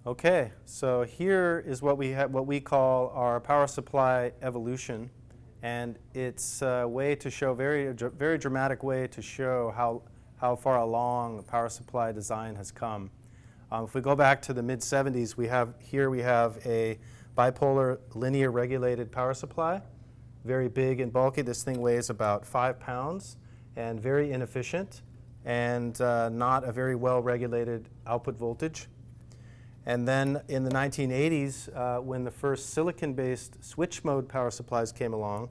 Okay, so here is what we call our power supply evolution, and it's a way to show very dramatic way to show how far along the power supply design has come. If we go back to the mid-70s, we have a bipolar linear regulated power supply, very big and bulky. This thing weighs about 5 pounds and very inefficient and not a very well regulated output voltage. And then in the 1980s, when the first silicon-based switch mode power supplies came along,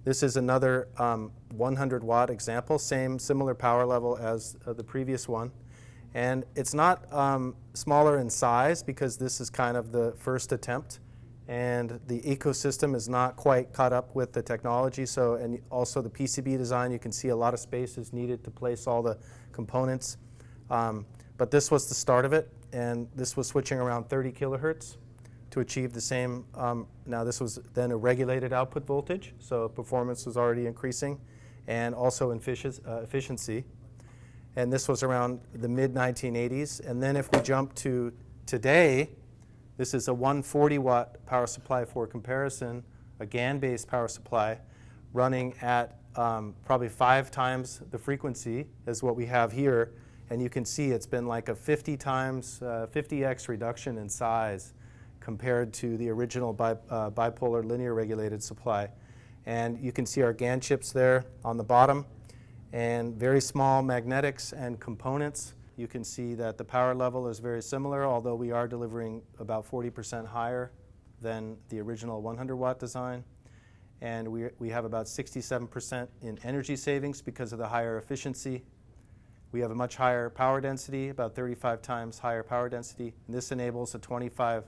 this is another 100-watt example, similar power level as the previous one. And it's not smaller in size because this is kind of the first attempt, and the ecosystem is not quite caught up with the technology. So, and also the PCB design, you can see a lot of space is needed to place all the components. But this was the start of it, and this was switching around 30 kilohertz to achieve the same. Now this was then a regulated output voltage, so performance was already increasing, and also efficiency. And this was around the mid-1980s. And then if we jump to today, this is a 140-watt power supply for comparison, a GaN-based power supply running at probably 5 times the frequency as what we have here. And you can see it's been like a 50x reduction in size compared to the original bipolar linear regulated supply. And you can see our GaN chips there on the bottom, and very small magnetics and components. You can see that the power level is very similar, although we are delivering about 40% higher than the original 100-watt design. And we have about 67% in energy savings because of the higher efficiency. We have a much higher power density, about 35 times higher power density. And this enables a 25x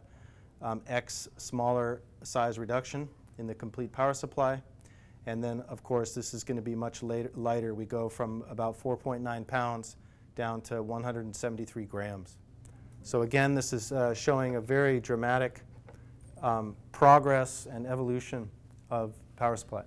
smaller size reduction in the complete power supply. And then, of course, this is going to be much lighter. We go from about 4.9 pounds down to 173 grams. So again, this is showing a very dramatic progress and evolution of power supply.